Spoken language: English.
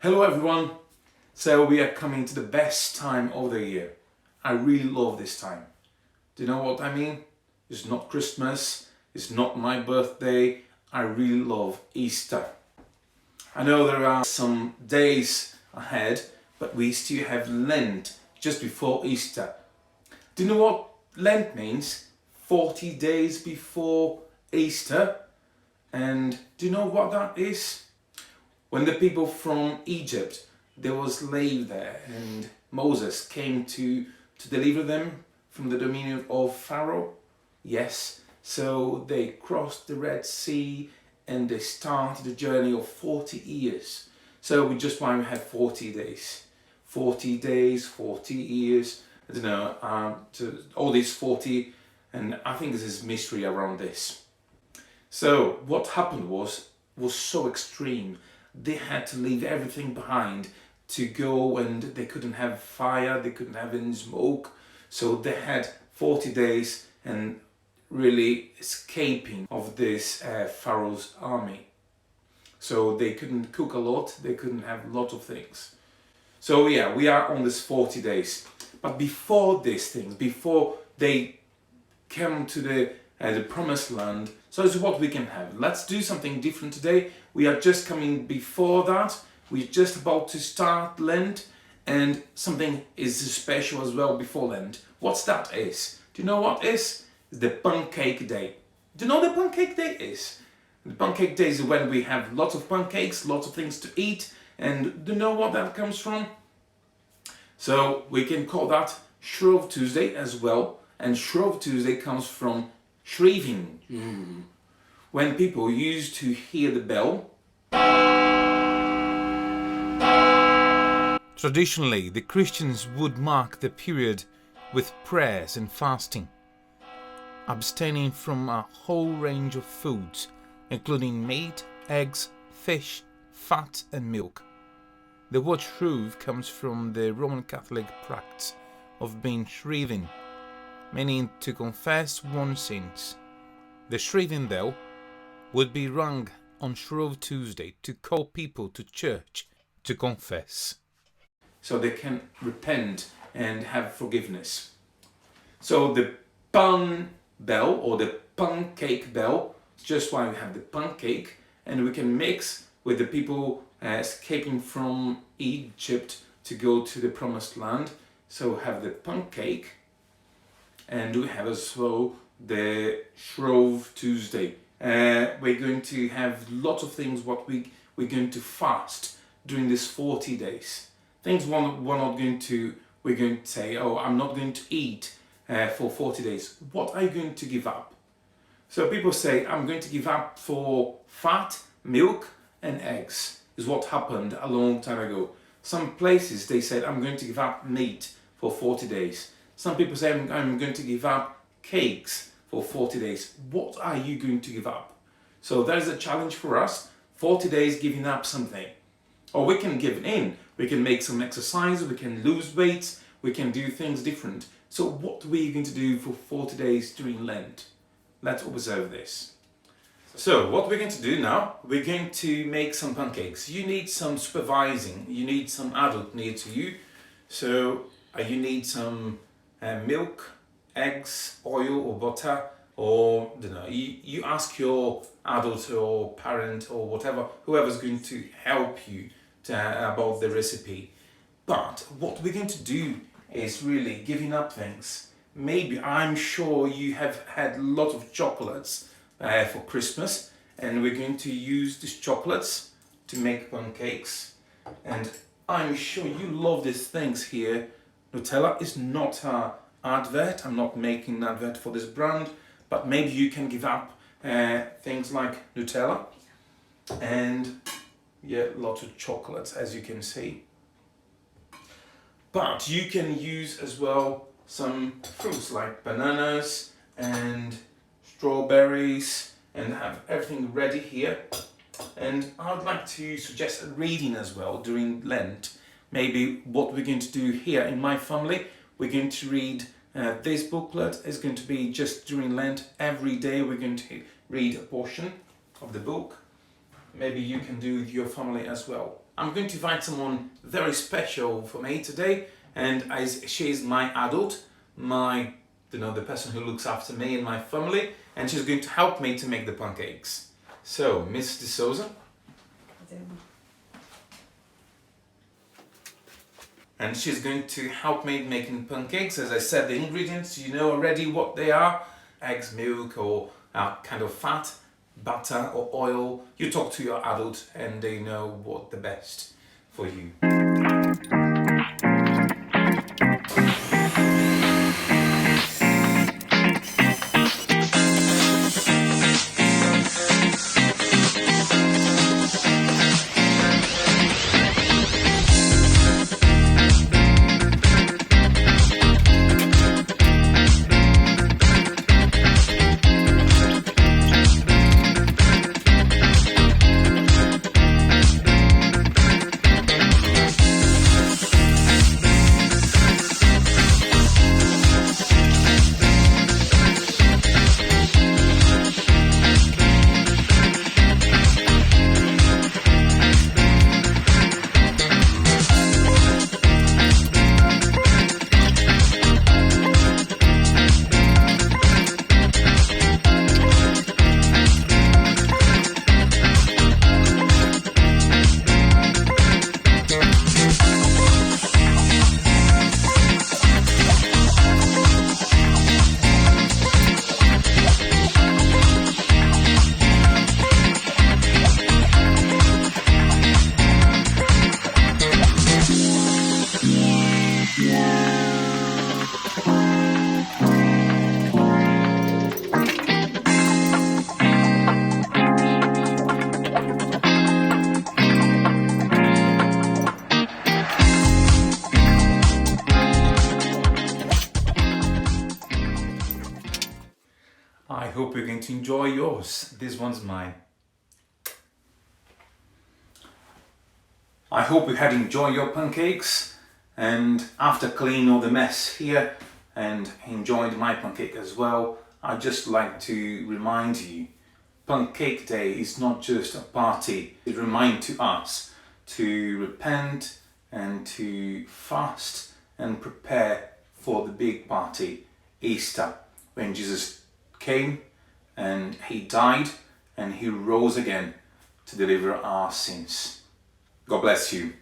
Hello everyone! So we are coming to the best time of the year. I really love this time. Do you know what I mean? It's not Christmas, it's not my birthday. I really love Easter. I know there are some days ahead, but we still have Lent just before Easter. Do you know what Lent means? 40 days before Easter. And do you know what that is? When the people from Egypt, they were slaves there, and Moses came to deliver them from the dominion of Pharaoh. Yes, so they crossed the Red Sea and they started a journey of 40 years. So we just want to have 40 days. 40 days, 40 years, I don't know, all these 40, and I think there's this mystery around this. So what happened was so extreme. They had to leave everything behind to go, and they couldn't have fire, they couldn't have any smoke. So they had 40 days and really escaping of this Pharaoh's army. So they couldn't cook a lot, they couldn't have a lot of things. So yeah, we are on this 40 days. But before these things, before they come to the promised land, so it's what we can have. Let's do something different today. We are just coming before that. We're just about to start Lent, and something is special as well before Lent. What's that is? Do you know what is? It's the Pancake Day. Do you know what the Pancake Day is? The Pancake Day is when we have lots of pancakes, lots of things to eat, and do you know what that comes from? So we can call that Shrove Tuesday as well, and Shrove Tuesday comes from shriving. When people used to hear the bell. Traditionally, the Christians would mark the period with prayers and fasting, abstaining from a whole range of foods, including meat, eggs, fish, fat and milk. The word shruv comes from the Roman Catholic practice of being shriving, meaning to confess one's sins. The shriving bell would be rung on Shrove Tuesday to call people to church to confess, so they can repent and have forgiveness. So the pan bell or the pancake bell, just why we have the pancake, and we can mix with the people escaping from Egypt to go to the promised land. So we have the pancake, and we have as well the Shrove Tuesday. We're going to have lots of things what we're going to fast during these 40 days. Things we're going to say, oh, I'm not going to eat for 40 days. What are you going to give up? So people say, I'm going to give up for fat, milk and eggs, is what happened a long time ago. Some places they said, I'm going to give up meat for 40 days. Some people say, I'm going to give up cakes for 40 days. What are you going to give up? So there's a challenge for us, 40 days giving up something. Or we can give in, we can make some exercise, we can lose weight, we can do things different. So what are we going to do for 40 days during Lent? Let's observe this. So what we're going to do now, we're going to make some pancakes. You need some supervising, you need some adult near to you. So you need some milk, eggs, oil or butter, or I don't know, you ask your adult or parent or whatever, whoever's going to help you about the recipe. But what we're going to do is really giving up things. Maybe, I'm sure you have had a lot of chocolates for Christmas, and we're going to use these chocolates to make pancakes. And I'm sure you love these things here. Nutella is not an advert, I'm not making an advert for this brand, but maybe you can give up things like Nutella and yeah, lots of chocolates, as you can see. But you can use as well some fruits like bananas and strawberries, and have everything ready here. And I'd like to suggest a reading as well during Lent. Maybe what we're going to do here in my family, we're going to read this booklet. Is going to be just during Lent. Every day we're going to read a portion of the book. Maybe you can do with your family as well. I'm going to invite someone very special for me today, and as she's my adult, the person who looks after me and my family, and she's going to help me to make the pancakes. So, Miss De Souza. And she's going to help me making pancakes. As I said, the ingredients, you know already what they are. Eggs, milk, or kind of fat, butter or oil. You talk to your adult and they know what the best for you. I hope you're going to enjoy yours. This one's mine. I hope you had enjoyed your pancakes, and after cleaning all the mess here and enjoyed my pancake as well, I'd just like to remind you, Pancake Day is not just a party. It reminds to us to repent and to fast and prepare for the big party, Easter, when Jesus came and he died and he rose again to deliver our sins. God bless you.